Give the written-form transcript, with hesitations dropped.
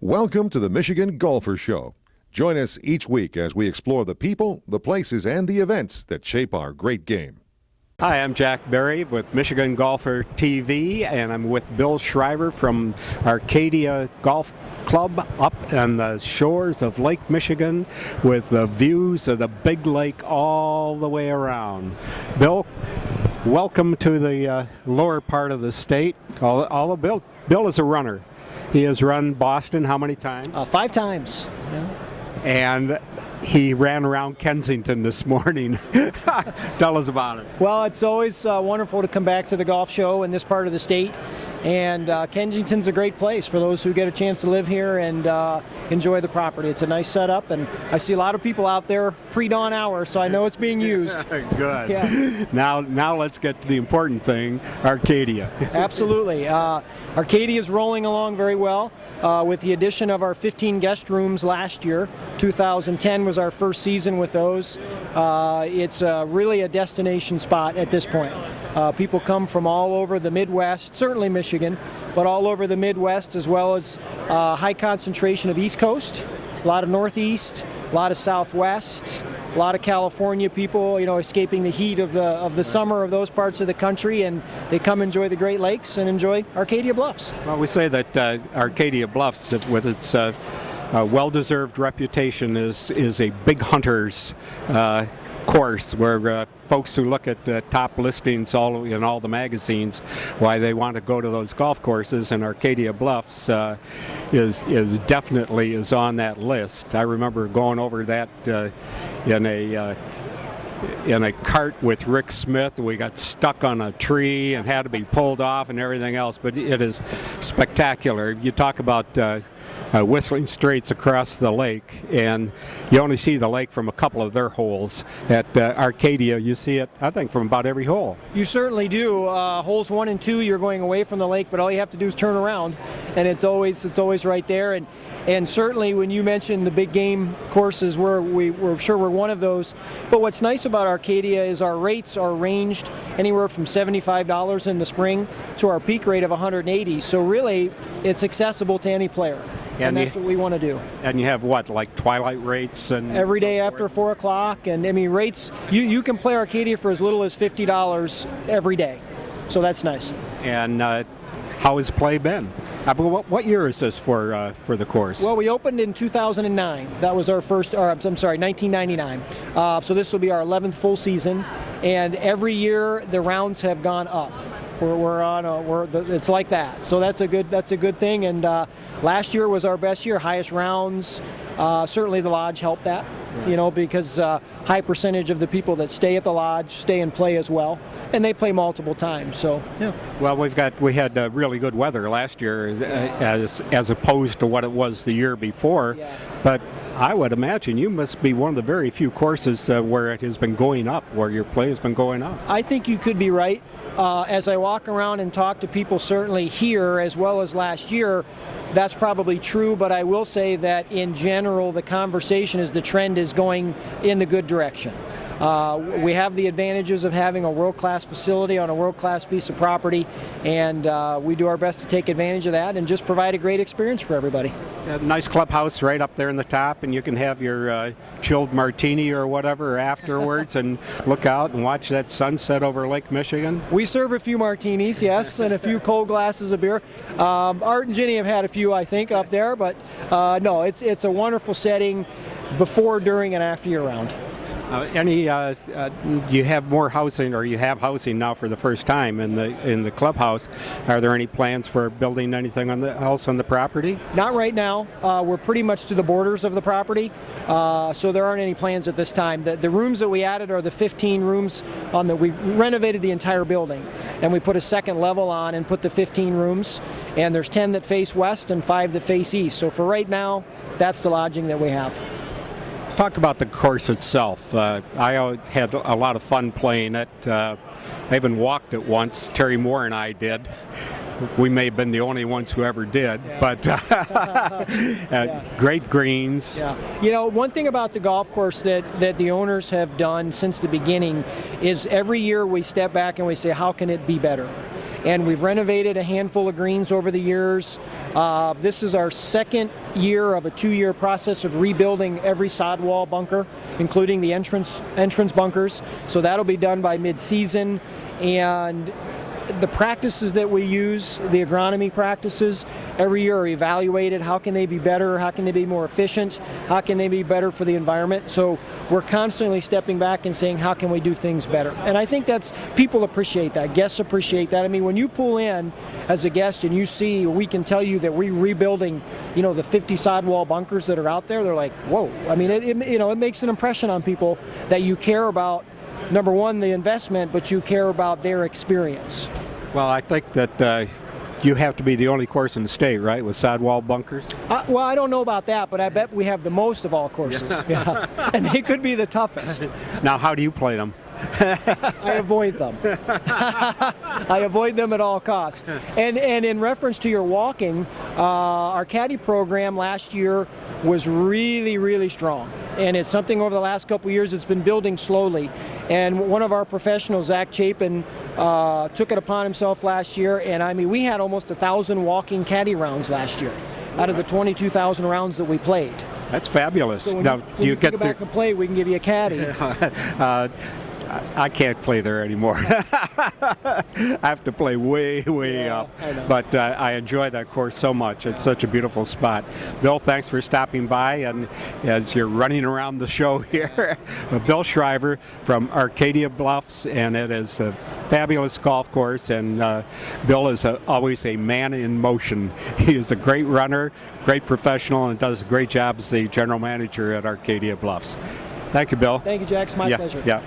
Welcome to the Michigan Golfer Show. Join us each week as we explore the people, the places, and the events that shape our great game. Hi, I'm Jack Berry with Michigan Golfer TV, and I'm with Bill Shriver from Arcadia Golf Club up on the shores of Lake Michigan with the views of the big lake all the way around. Bill, welcome to the lower part of the state. Although Bill is a runner. He has run Boston how many times? 5 times. Yeah. And he ran around Kensington this morning. Tell us about it. Well, it's always wonderful to come back to the golf show in this part of the state. And Kensington's a great place for those who get a chance to live here and enjoy the property. It's a nice setup, and I see a lot of people out there pre-dawn hour, so I know it's being used. Good. Yeah. Now let's get to the important thing, Arcadia. Absolutely. Arcadia is rolling along very well with the addition of our 15 guest rooms last year. 2010 was our first season with those. It's really a destination spot at this point. People come from all over the Midwest, certainly Michigan, but all over the Midwest, as well as high concentration of East Coast, a lot of Northeast, a lot of Southwest, a lot of California people, escaping the heat of the summer of those parts of the country, and they come enjoy the Great Lakes and enjoy Arcadia Bluffs. Well, we say that Arcadia Bluffs, with its well-deserved reputation, is a big hunter's course where folks who look at the top listings in all the magazines, why they want to go to those golf courses, and Arcadia Bluffs is definitely on that list. I remember going over that in a cart with Rick Smith. We got stuck on a tree and had to be pulled off and everything else, but it is spectacular. You talk about Whistling Straits across the lake, and you only see the lake from a couple of their holes. At Arcadia, you see it, I think, from about every hole. You certainly do. Holes 1 and 2, you're going away from the lake, but all you have to do is turn around, and it's always right there. And certainly, when you mentioned the big game courses, we're sure we're one of those. But what's nice about Arcadia is our rates are ranged anywhere from $75 in the spring to our peak rate of $180. So really, it's accessible to any player. And that's what we want to do. And you have what, like twilight rates and every day after 4 o'clock, and I mean rates. You can play Arcadia for as little as $50 every day, so that's nice. And how has play been? What year is this for the course? Well, we opened in 2009. That was our first, or I'm sorry, 1999. So this will be our 11th full season, and every year the rounds have gone up. It's like that. So that's a good thing. And last year was our best year, highest rounds. Certainly the lodge helped that, because high percentage of the people that stay at the lodge stay and play as well, and they play multiple times. So yeah. Well, we had really good weather last year, as opposed to what it was the year before. Yeah. But I would imagine you must be one of the very few courses where it has been going up, where your play has been going up. I think you could be right. As I walk around and talk to people, certainly here as well as last year, that's probably true, but I will say that in general the conversation is the trend is going in the good direction. We have the advantages of having a world-class facility on a world-class piece of property, and we do our best to take advantage of that and just provide a great experience for everybody. A nice clubhouse right up there in the top, and you can have your chilled martini or whatever afterwards and look out and watch that sunset over Lake Michigan. We serve a few martinis, yes, and a few cold glasses of beer. Art and Ginny have had a few, I think, up there, but no, it's a wonderful setting before, during, and after year round. You have more housing, or you have housing now for the first time in the clubhouse. Are there any plans for building anything else on the property? Not right now. We're pretty much to the borders of the property, so there aren't any plans at this time. The rooms that we added are the 15 rooms we renovated the entire building, and we put a second level on and put the 15 rooms, and there's 10 that face west and 5 that face east. So for right now, that's the lodging that we have. Talk about the course itself. I had a lot of fun playing it. I even walked it once. Terry Moore and I did. We may have been the only ones who ever did, yeah. But great greens. Yeah. One thing about the golf course that the owners have done since the beginning is every year we step back and we say, how can it be better? and we've renovated a handful of greens over the years. This is our second year of a 2-year process of rebuilding every sidewall bunker, including the entrance bunkers. So that'll be done by mid-season, and the practices that we use, the agronomy practices, every year are evaluated. How can they be better? How can they be more efficient? How can they be better for the environment? So we're constantly stepping back and saying, how can we do things better? And I think people appreciate that. Guests appreciate that. I mean, when you pull in as a guest and you see, we can tell you that we're rebuilding, the 50 sidewall bunkers that are out there, they're like, whoa. I mean, it makes an impression on people that you care about, number one, the investment, but you care about their experience. Well, I think that you have to be the only course in the state, right, with sidewall bunkers? Well, I don't know about that, but I bet we have the most of all courses. Yeah. And they could be the toughest. Now, how do you play them? I avoid them. I avoid them at all costs. And in reference to your walking, our Caddy program last year was really, really strong. And it's something over the last couple of years it's been building slowly. And one of our professionals, Zach Chapin, took it upon himself last year. And I mean, we had almost 1,000 walking caddy rounds last year out of the 22,000 rounds that we played. That's fabulous. So now, do you get back and play? We can give you a caddy. I can't play there anymore. I have to play way up. But I enjoy that course so much. It's such a beautiful spot. Bill, thanks for stopping by. And as you're running around the show here, Bill Shriver from Arcadia Bluffs, and it is a fabulous golf course. And Bill is always a man in motion. He is a great runner, great professional, and does a great job as the general manager at Arcadia Bluffs. Thank you, Bill. Thank you, Jack. It's my pleasure. Yeah.